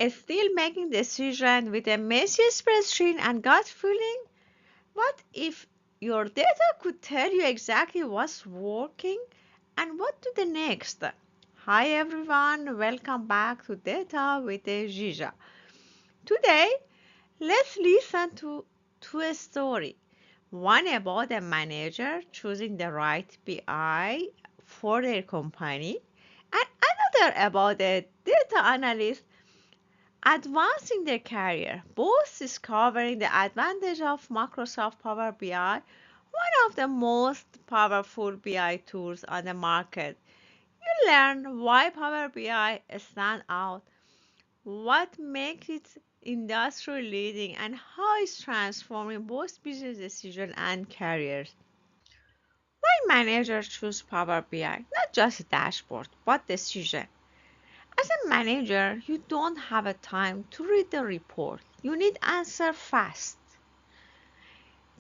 Still making decisions with a messy spreadsheet and gut feeling? What if your data could tell you exactly what's working and what to do next? Hi everyone, welcome back to Data with Jija. Today, let's listen to two stories. One about a manager choosing the right BI for their company, and another about a data analyst advancing their career, both discovering the advantage of Microsoft Power BI, one of the most powerful BI tools on the market. You learn why Power BI stands out, what makes it industry leading, and how it's transforming both business decisions and careers. Why managers choose Power BI? Not just a dashboard, but decision. As a manager, you don't have a time to read the report. You need answer fast.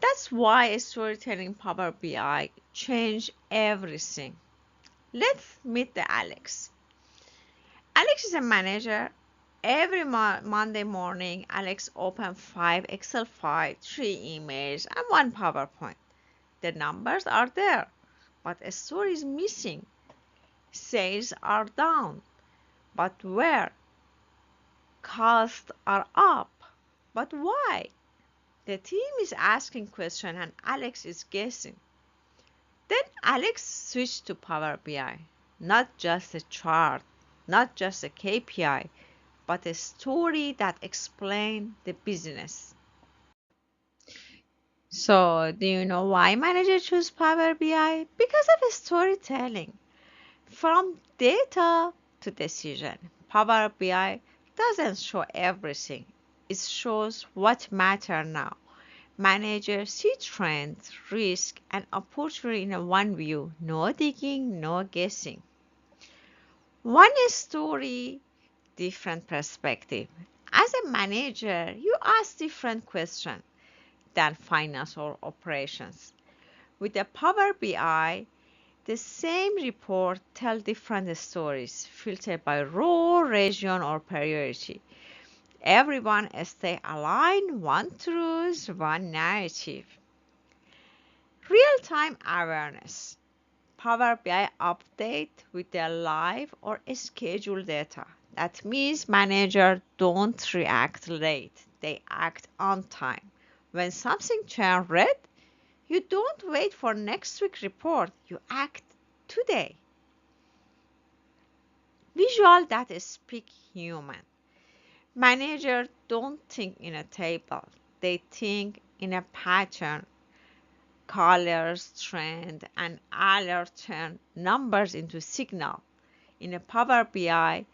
That's why storytelling Power BI changed everything. Let's meet the Alex. Alex is a manager. Every Monday morning, Alex opens 5 Excel files, 3 emails, and 1 PowerPoint. The numbers are there, but a story is missing. Sales are down, but where? Costs are up, but why? The team is asking questions and Alex is guessing. Then Alex switched to Power BI. Not just a chart, not just a KPI, but a story that explains the business. So, do you know why managers choose Power BI? Because of storytelling. From data to decision, Power BI doesn't show everything. It shows what matters now. Managers see trends, risk, and opportunity in one view. No digging, no guessing. One story, different perspective. As a manager, you ask different questions than finance or operations. With the Power BI, the same report tells different stories, filtered by role, region, or priority. Everyone stay aligned, one truth, one narrative. Real-time awareness. Power BI update with their live or scheduled data. That means managers don't react late, they act on time. When something turns red, you don't wait for next week's report, you act today. Visual that speak human. Managers don't think in a table, they think in a pattern, colors, trend, and alert turn numbers into signal. In a Power BI,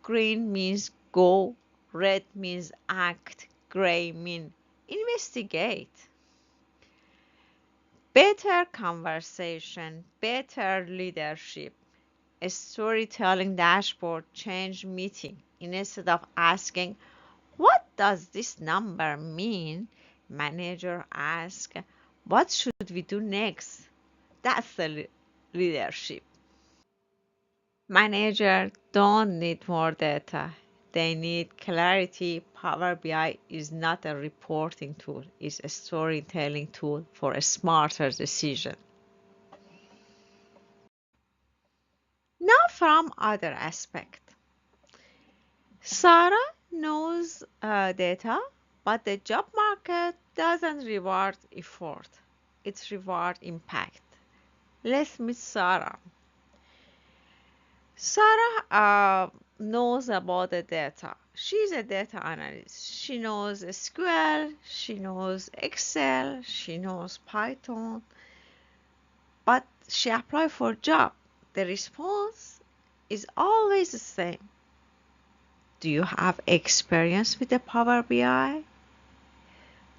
green means go, red means act, gray means investigate. Better conversation, better leadership. A storytelling dashboard change meeting. Instead of asking, what does this number mean? Manager ask, what should we do next? That's the leadership. Manager don't need more data. They need clarity. Power BI is not a reporting tool, it's a storytelling tool for a smarter decision. Now from other aspect. Sarah knows data, but the job market doesn't reward effort. It rewards impact. Let's meet Sarah. Sarah knows about the data. She's a data analyst. She knows SQL, she knows Excel, she knows Python, but she applied for a job. The response is always the same. Do you have experience with the Power BI?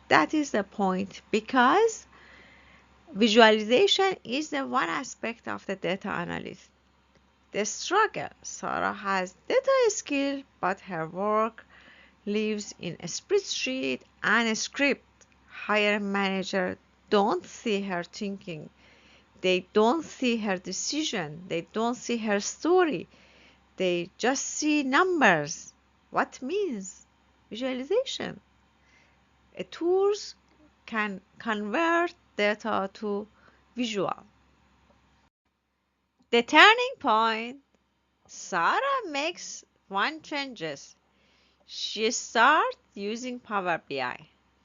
That is the point because visualization is the one aspect of the data analyst. The struggle. Sarah has data skill, but her work lives in a spreadsheet and a script. Hire manager don't see her thinking. They don't see her decision. They don't see her story. They just see numbers. What means visualization? Tools can convert data to visual. The turning point, Sarah makes one changes. She starts using Power BI,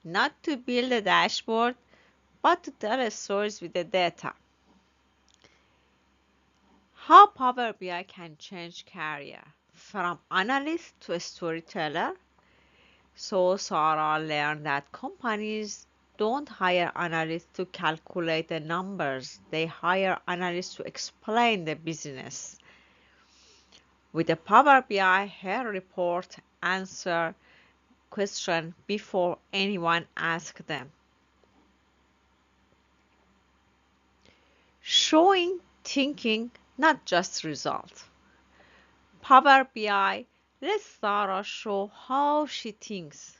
not to build a dashboard, but to tell stories with the data. How Power BI can change career from analyst to a storyteller. So Sarah learned that companies don't hire analysts to calculate the numbers. They hire analysts to explain the business. With the Power BI, her report answer questions before anyone asks them. Showing thinking, not just result. Power BI lets Sarah show how she thinks.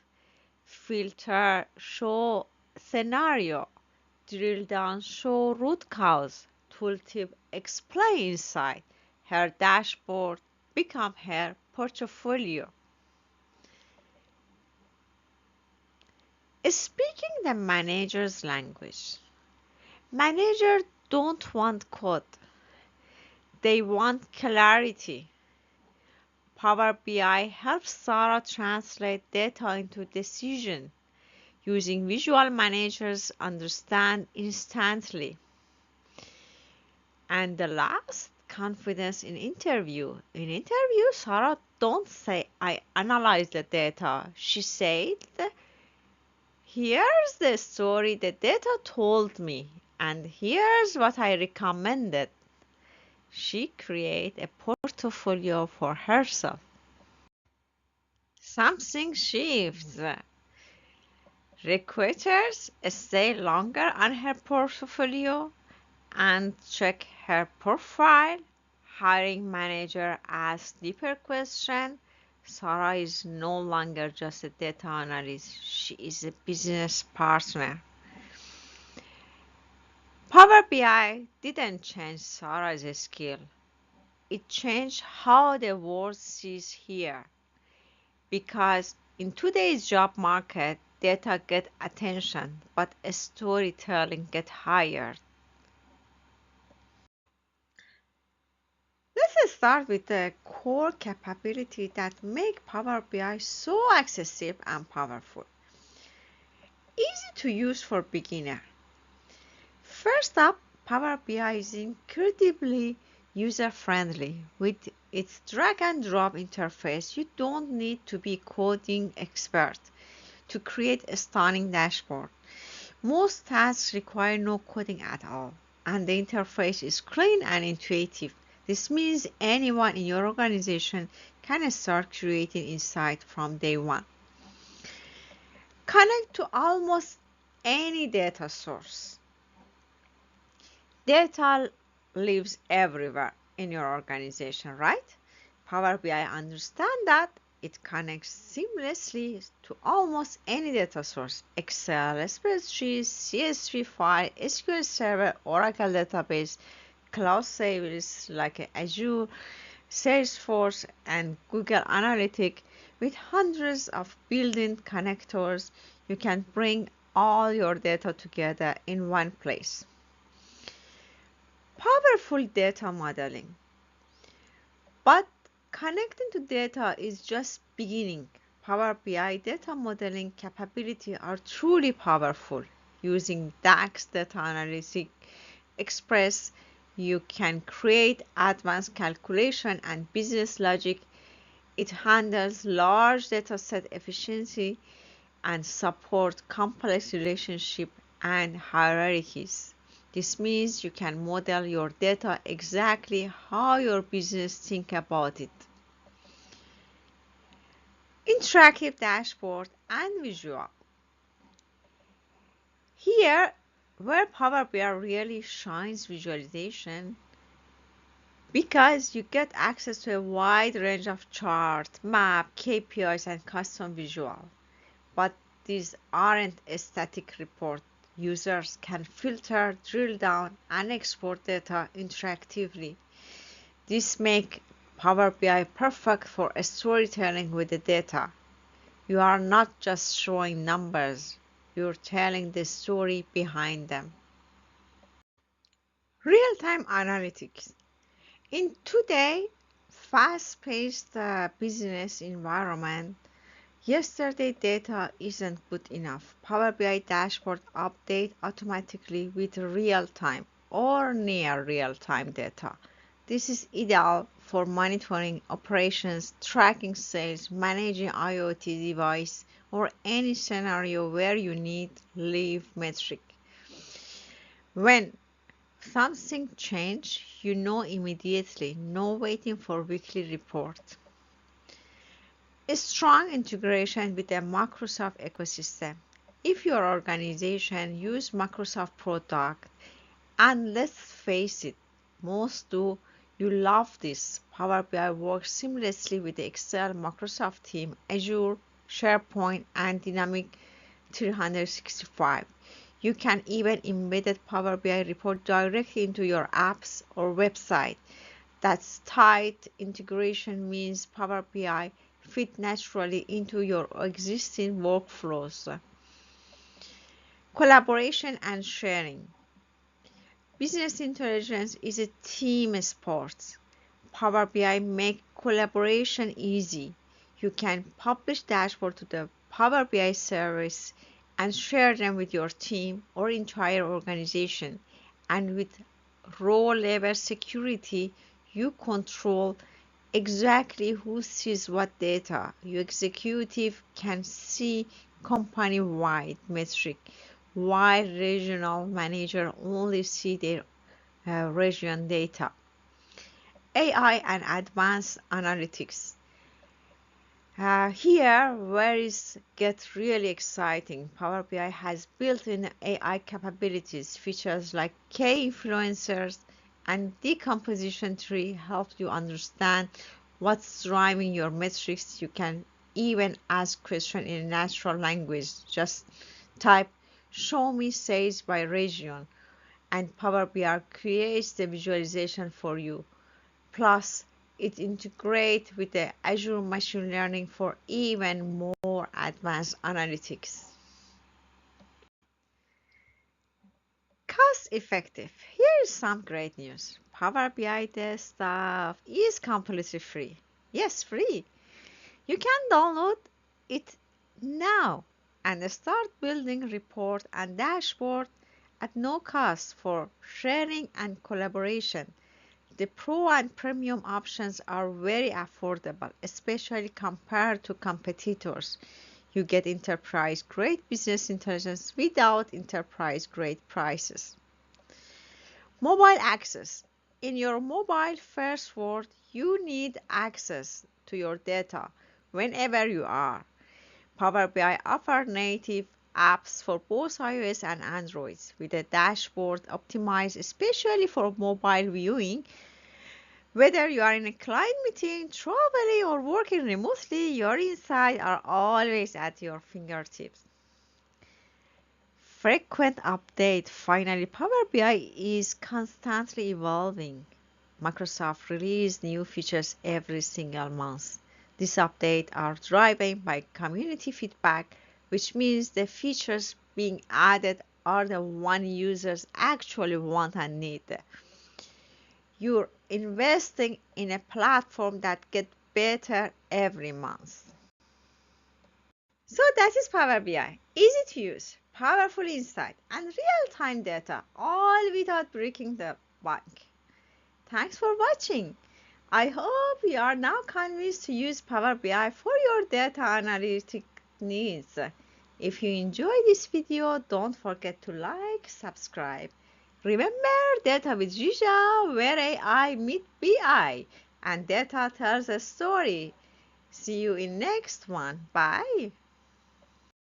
Filter, show scenario. Drill down, show root cause. Tooltip, explain insight. Her dashboard become her portfolio. Speaking the manager's language. Managers don't want code. They want clarity. Power BI helps Sarah translate data into decision using visual managers understand instantly. And the last, confidence in interview. In interview, Sarah don't say I analyze the data. She said, here's the story the data told me, and here's what I recommended. She created a portfolio for herself. Something shifts. Recruiters stay longer on her portfolio and check her profile. Hiring manager asks deeper questions. Sarah is no longer just a data analyst. She is a business partner. Power BI didn't change Sarah's skill. It changed how the world sees her. Because in today's job market, data get attention, but storytelling get hired. Let's start with the core capability that make Power BI so accessible and powerful. Easy to use for beginner. First up, Power BI is incredibly user-friendly. With its drag and drop interface, you don't need to be coding expert to create a stunning dashboard. Most tasks require no coding at all, and the interface is clean and intuitive. This means anyone in your organization can start creating insight from day one. Connect to almost any data source. Data lives everywhere in your organization, right? Power BI understands that. It connects seamlessly to almost any data source: Excel, spreadsheets, CSV file, SQL Server, Oracle database, cloud services like Azure, Salesforce, and Google Analytics. With hundreds of built-in connectors, you can bring all your data together in one place. Powerful data modeling. But connecting to data is just beginning. Power BI data modeling capabilities are truly powerful. Using DAX data analytics Express, you can create advanced calculation and business logic. It handles large data set efficiency and support complex relationship and hierarchies. This means you can model your data exactly how your business think about it. Interactive dashboard and visual. Here, where Power BI really shines visualization, because you get access to a wide range of charts, map, KPIs, and custom visual. But these aren't a static report. Users can filter, drill down, and export data interactively. This makes Power BI perfect for storytelling with the data. You are not just showing numbers, you're telling the story behind them. Real-time analytics. In today's fast-paced business environment, yesterday data isn't good enough. Power BI dashboard update automatically with real-time or near real-time data. This is ideal for monitoring operations, tracking sales, managing IoT device, or any scenario where you need live metric. When something changes, you know immediately, no waiting for weekly report. A strong integration with the Microsoft ecosystem. If your organization use Microsoft product, and let's face it, most do, you love this. Power BI works seamlessly with the Excel, Microsoft Teams, Azure, SharePoint, and Dynamic 365. You can even embed Power BI report directly into your apps or website. That's tight integration means Power BI fit naturally into your existing workflows. Collaboration and sharing. Business intelligence is a team sport. Power BI make collaboration easy. You can publish dashboard to the Power BI service and share them with your team or entire organization. And with role level security, you control exactly who sees what data. Your executive can see company-wide metric, while regional manager only see their region data. AI and advanced analytics. Here, where it gets really exciting, Power BI has built-in AI capabilities. Features like K-influencers and decomposition tree help you understand what's driving your metrics. You can even ask questions in natural language. Just type "Show me sales by region," and Power BI creates the visualization for you. Plus, it integrates with the Azure Machine Learning for even more advanced analytics. Cost effective. Here is some great news. Power BI stuff is completely free. Yes, free. You can download it now and start building report and dashboard at no cost for sharing and collaboration. The Pro and Premium options are very affordable, especially compared to competitors. You get enterprise-grade business intelligence without enterprise-grade prices. Mobile access. In your mobile-first world, you need access to your data whenever you are. Power BI offers native apps for both iOS and Android with a dashboard optimized especially for mobile viewing. Whether you are in a client meeting, traveling, or working remotely, your insights are always at your fingertips. Frequent update. Finally, Power BI is constantly evolving. Microsoft releases new features every single month. These updates are driven by community feedback, which means the features being added are the one users actually want and need. You're investing in a platform that gets better every month. So that is Power BI. Easy to use, powerful insight, and real-time data, all without breaking the bank. Thanks for watching. I hope you are now convinced to use Power BI for your data analytic needs. If you enjoyed this video, don't forget to like, subscribe. Remember Data with Jija, where AI meet BI and data tells a story. See you in next one. Bye.